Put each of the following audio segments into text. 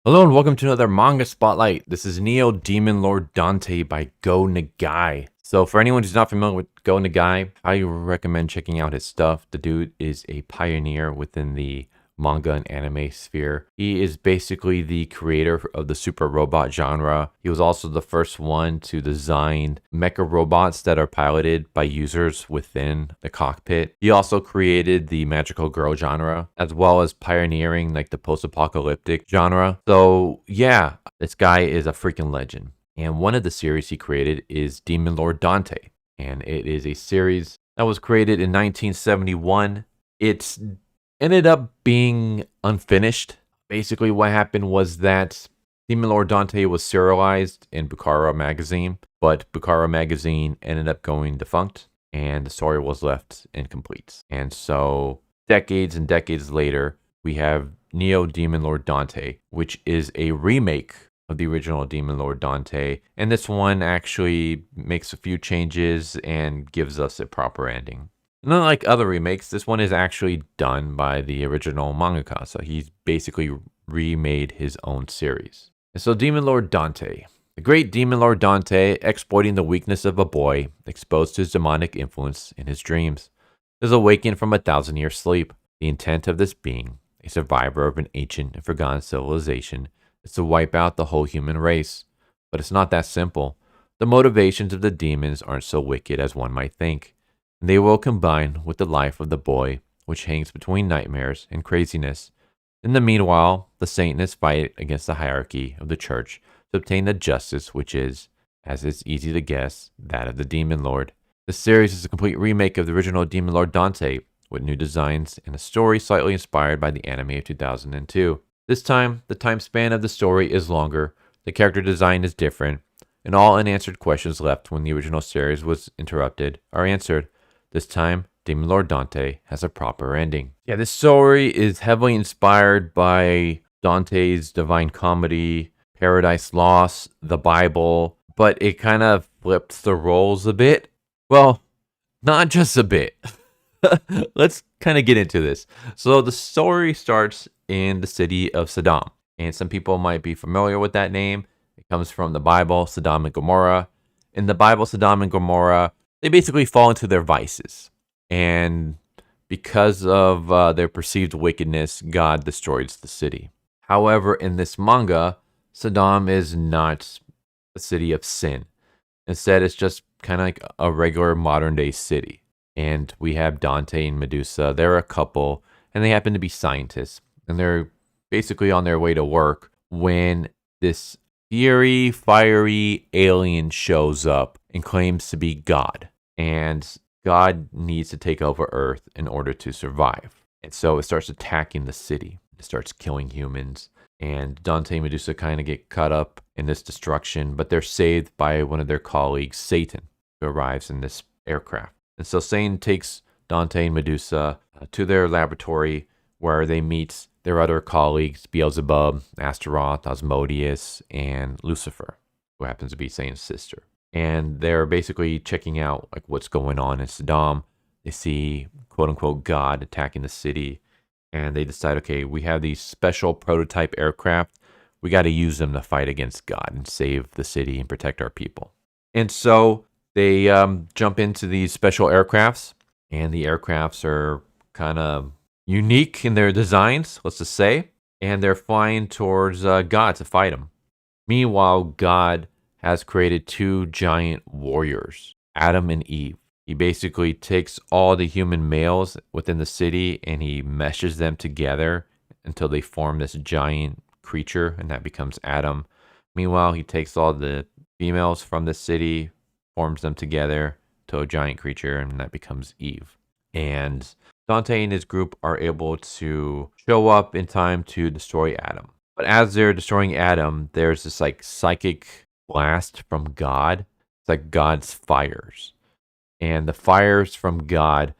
Hello and welcome to another manga spotlight. This is Neo Demon Lord Dante by Go Nagai. So for anyone who's not familiar with Go Nagai, I recommend checking out his stuff. The dude is a pioneer within the manga and anime sphere. He is basically the creator of the super robot genre. He was also the first one to design mecha robots that are piloted by users within the cockpit. He also created the magical girl genre, as well as pioneering like the post-apocalyptic genre. So yeah, this guy is a freaking legend. And one of the series he created is Demon Lord Dante. And it is a series that was created in 1971. It's ended up being unfinished. Basically, what happened was that Demon Lord Dante was serialized in Bukhara magazine, but Bukhara magazine ended up going defunct, and the story was left incomplete. And so, decades and decades later, we have Neo Demon Lord Dante, which is a remake of the original Demon Lord Dante, and this one actually makes a few changes and gives us a proper ending. And unlike other remakes, this one is actually done by the original mangaka, so he's basically remade his own series. And so Demon Lord Dante. The great Demon Lord Dante, exploiting the weakness of a boy exposed to his demonic influence in his dreams, is awakened from a 1,000-year sleep. The intent of this being, a survivor of an ancient and forgotten civilization, is to wipe out the whole human race. But it's not that simple. The motivations of the demons aren't so wicked as one might think. They will combine with the life of the boy, which hangs between nightmares and craziness. In the meanwhile, the Satanists fight against the hierarchy of the church to obtain the justice which is, as is easy to guess, that of the Demon Lord. The series is a complete remake of the original Demon Lord Dante, with new designs and a story slightly inspired by the anime of 2002. This time, the time span of the story is longer, the character design is different, and all unanswered questions left when the original series was interrupted are answered. This time, Demon Lord Dante has a proper ending. Yeah, this story is heavily inspired by Dante's Divine Comedy, Paradise Lost, the Bible, but it kind of flips the roles a bit. Well, not just a bit. Let's kind of get into this. So the story starts in the city of Saddam, and some people might be familiar with that name. It comes from the Bible, Sodom and Gomorrah. In the Bible, Sodom and Gomorrah, they basically fall into their vices. And because of their perceived wickedness, God destroys the city. However, in this manga, Saddam is not a city of sin. Instead, it's just kind of like a regular modern day city. And we have Dante and Medusa. They're a couple, and they happen to be scientists. And they're basically on their way to work when this fiery alien shows up and claims to be God. And God needs to take over Earth in order to survive. And so it starts attacking the city. It starts killing humans. And Dante and Medusa kind of get caught up in this destruction, but they're saved by one of their colleagues, Satan, who arrives in this aircraft. And so Satan takes Dante and Medusa to their laboratory where they meet their other colleagues, Beelzebub, Astaroth, Asmodeus, and Lucifer, who happens to be Satan's sister. And they're basically checking out like what's going on in Saddam. They see quote unquote God attacking the city, and they decide, okay, we have these special prototype aircraft. We got to use them to fight against God and save the city and protect our people. And so they jump into these special aircrafts, and the aircrafts are kind of unique in their designs, let's just say, and they're flying towards God to fight him. Meanwhile, God has created two giant warriors, Adam and Eve. He basically takes all the human males within the city and he meshes them together until they form this giant creature, and that becomes Adam. Meanwhile, he takes all the females from the city, forms them together to a giant creature, and that becomes Eve. And Dante and his group are able to show up in time to destroy Adam. But as they're destroying Adam, there's this like psychic blast from God. It's like God's fires. And the fires from God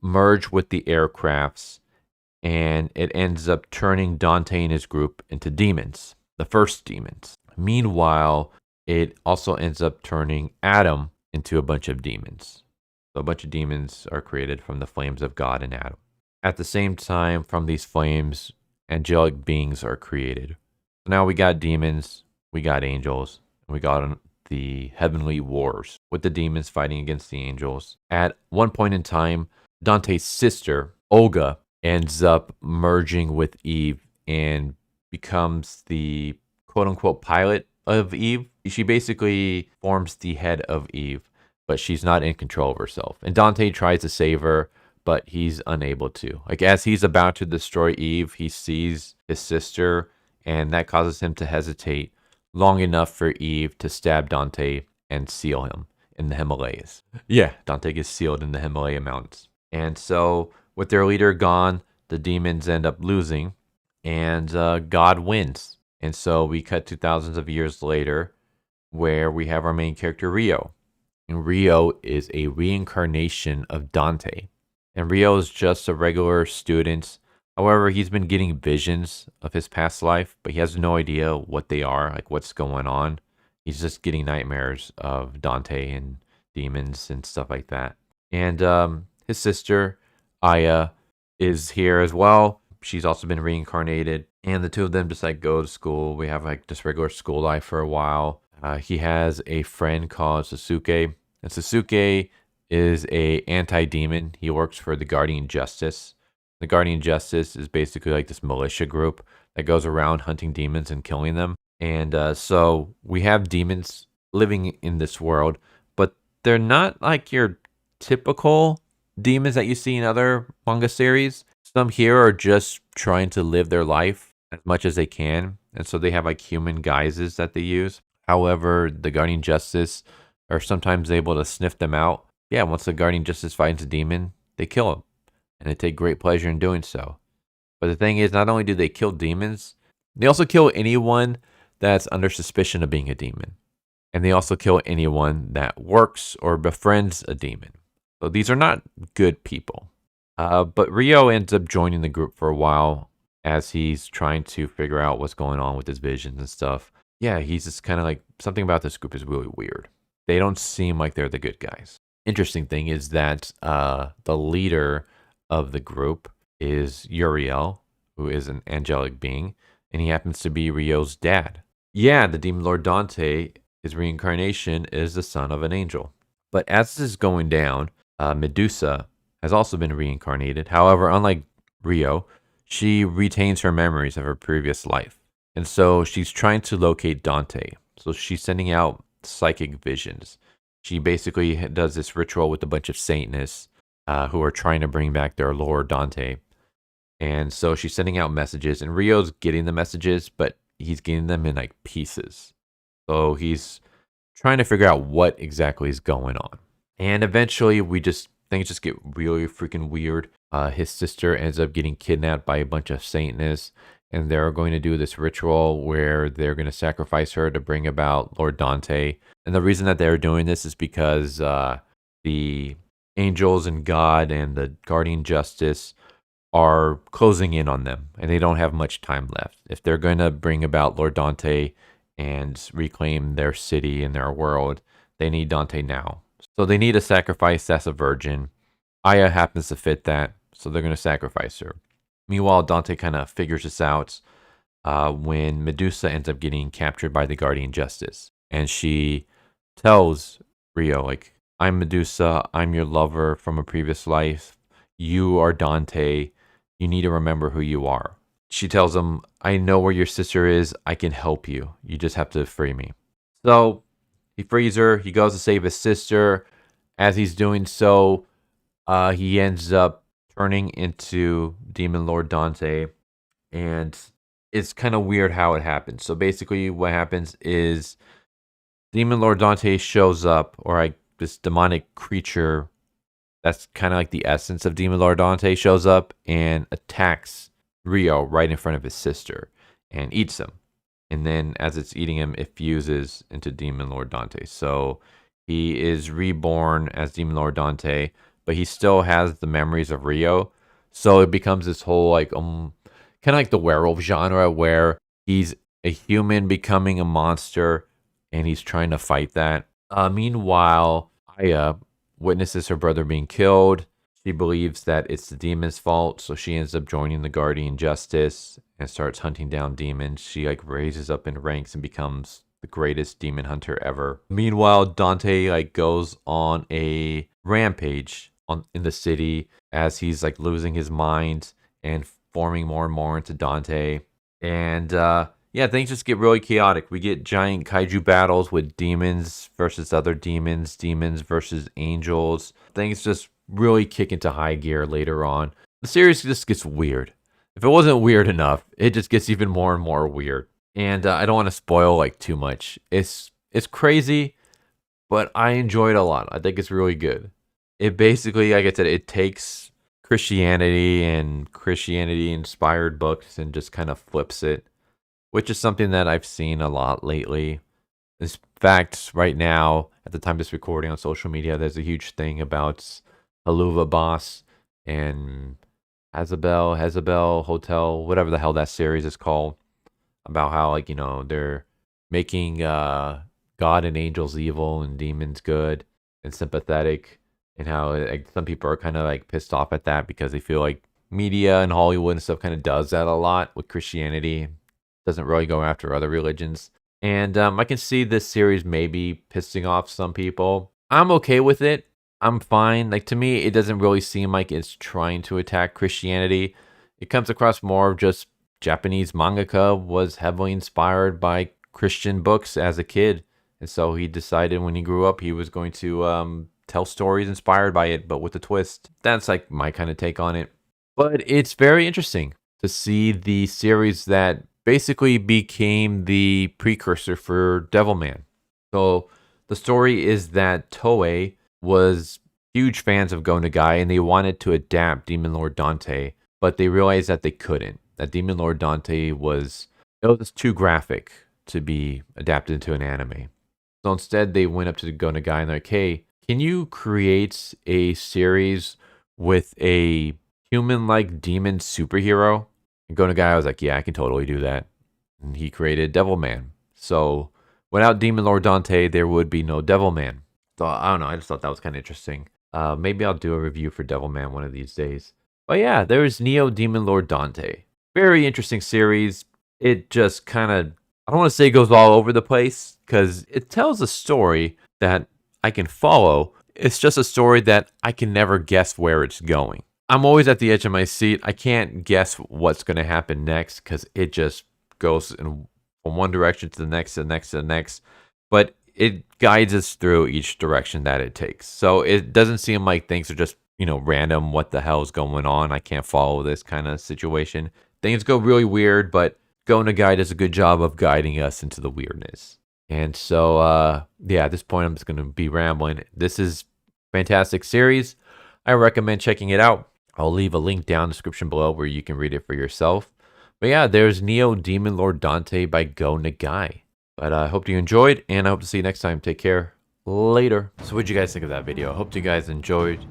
merge with the aircrafts, and it ends up turning Dante and his group into demons, the first demons. Meanwhile, it also ends up turning Adam into a bunch of demons. So a bunch of demons are created from the flames of God and Adam. At the same time, from these flames, angelic beings are created. Now we got demons, we got angels, and we got the heavenly wars with the demons fighting against the angels. At one point in time, Dante's sister, Olga, ends up merging with Eve and becomes the quote unquote pilot of Eve. She basically forms the head of Eve, but she's not in control of herself. And Dante tries to save her, but he's unable to. Like, as he's about to destroy Eve, he sees his sister, and that causes him to hesitate long enough for Eve to stab Dante and seal him in the Himalayas. Yeah, Dante gets sealed in the Himalaya mountains. And so, with their leader gone, the demons end up losing, and God wins. And so we cut to thousands of years later, where we have our main character, Rio. And Rio is a reincarnation of Dante. And Rio is just a regular student. However, he's been getting visions of his past life, but he has no idea what they are, like what's going on. He's just getting nightmares of Dante and demons and stuff like that. And his sister, Aya, is here as well. She's also been reincarnated. And the two of them just like go to school. We have like just regular school life for a while. He has a friend called Sasuke. And Sasuke is a anti-demon. He works for the Guardian Justice. The Guardian Justice is basically like this militia group that goes around hunting demons and killing them. And so we have demons living in this world, but they're not like your typical demons that you see in other manga series. Some here are just trying to live their life as much as they can. And so they have like human guises that they use. However, the Guardian Justice are sometimes able to sniff them out. Yeah, once the Guardian Justice finds a demon, they kill him. And they take great pleasure in doing so. But the thing is, not only do they kill demons, they also kill anyone that's under suspicion of being a demon. And they also kill anyone that works or befriends a demon. So these are not good people. But Rio ends up joining the group for a while as he's trying to figure out what's going on with his visions and stuff. Yeah, he's just kind of like, something about this group is really weird. They don't seem like they're the good guys. Interesting thing is that the leader of the group is Uriel, who is an angelic being, and he happens to be Rio's dad. Yeah, the Demon Lord Dante, his reincarnation, is the son of an angel. But as this is going down, Medusa has also been reincarnated. However, unlike Rio, she retains her memories of her previous life. And so she's trying to locate Dante. So she's sending out psychic visions. She basically does this ritual with a bunch of Satanists who are trying to bring back their Lord Dante. And so she's sending out messages, and Rio's getting the messages, but he's getting them in like pieces. So he's trying to figure out what exactly is going on. And eventually things just get really freaking weird. His sister ends up getting kidnapped by a bunch of Satanists, and they're going to do this ritual where they're going to sacrifice her to bring about Lord Dante. And the reason that they're doing this is because the angels and God and the Guardian Justice are closing in on them, and they don't have much time left. If they're going to bring about Lord Dante and reclaim their city and their world, they need Dante now. So they need a sacrifice that's a virgin. Aya happens to fit that, so they're going to sacrifice her. Meanwhile, Dante kind of figures this out when Medusa ends up getting captured by the Guardian Justice. And she tells Rio, like, I'm Medusa, I'm your lover from a previous life. You are Dante. You need to remember who you are. She tells him, I know where your sister is. I can help you. You just have to free me. So he frees her. He goes to save his sister. As he's doing so, he ends up turning into Demon Lord Dante. And it's kind of weird how it happens. So basically what happens is Demon Lord Dante shows up, or like this demonic creature that's kind of like the essence of Demon Lord Dante shows up and attacks Rio right in front of his sister and eats him. And then as it's eating him, it fuses into Demon Lord Dante. So he is reborn as Demon Lord Dante, but he still has the memories of Rio. So it becomes this whole like kind of like the werewolf genre where he's a human becoming a monster and he's trying to fight that. Meanwhile, Aya witnesses her brother being killed. She believes that it's the demon's fault, so she ends up joining the Guardian Justice and starts hunting down demons. She like raises up in ranks and becomes the greatest demon hunter ever. Meanwhile, Dante like goes on a rampage in the city as he's like losing his mind and forming more and more into Dante. And yeah, things just get really chaotic. We get giant kaiju battles with demons versus other demons, demons versus angels. Things just really kick into high gear later on. The series just gets weird. If it wasn't weird enough, it just gets even more and more weird. And I don't want to spoil like too much. It's crazy, but I enjoy it a lot. I think it's really good. It basically, like I said, it takes Christianity and Christianity-inspired books and just kind of flips it, which is something that I've seen a lot lately. In fact, right now, at the time of this recording on social media, there's a huge thing about Haluva Boss and Hezebel Hotel, whatever the hell that series is called, about how, like, you know, they're making God and angels evil and demons good and sympathetic, and how like, some people are kind of like pissed off at that because they feel like media and Hollywood and stuff kind of does that a lot with Christianity. Doesn't really go after other religions. And I can see this series maybe pissing off some people. I'm okay with it. I'm fine. Like, to me, it doesn't really seem like it's trying to attack Christianity. It comes across more of just Japanese mangaka was heavily inspired by Christian books as a kid. And so he decided when he grew up, he was going to tell stories inspired by it, but with a twist. That's like my kind of take on it. But it's very interesting to see the series that basically became the precursor for Devilman. So the story is that Toei was huge fans of Go Nagai and they wanted to adapt Demon Lord Dante, but they realized that they couldn't. That Demon Lord Dante was too graphic to be adapted into an anime. So instead they went up to Go Nagai and they're like, hey, can you create a series with a human-like demon superhero? And Go Nagai was like, yeah, I can totally do that. And he created Devilman. So without Demon Lord Dante, there would be no Devilman. So I don't know, I just thought that was kind of interesting. Maybe I'll do a review for Devilman one of these days. But yeah, there's Neo Demon Lord Dante. Very interesting series. It just kind of, I don't want to say goes all over the place, because it tells a story that I can follow. It's just a story that I can never guess where it's going. I'm always at the edge of my seat. I can't guess what's going to happen next, because it just goes from one direction to the next, to the next, to the next. But it guides us through each direction that it takes. So it doesn't seem like things are just, you know, random. What the hell is going on? I can't follow this kind of situation. Things go really weird, but Go Nagai does a good job of guiding us into the weirdness. And so, yeah, at this point, I'm just going to be rambling. This is a fantastic series. I recommend checking it out. I'll leave a link down in the description below where you can read it for yourself. But yeah, there's Neo Demon Lord Dante by Go Nagai. But I hope you enjoyed, and I hope to see you next time. Take care. Later. So what'd you guys think of that video? I hope you guys enjoyed.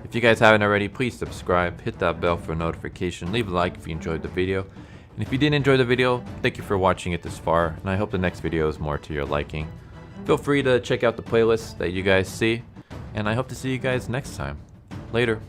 If you guys haven't already, please subscribe, hit that bell for a notification, leave a like if you enjoyed the video. And if you didn't enjoy the video, thank you for watching it this far, and I hope the next video is more to your liking. Feel free to check out the playlist that you guys see, and I hope to see you guys next time. Later.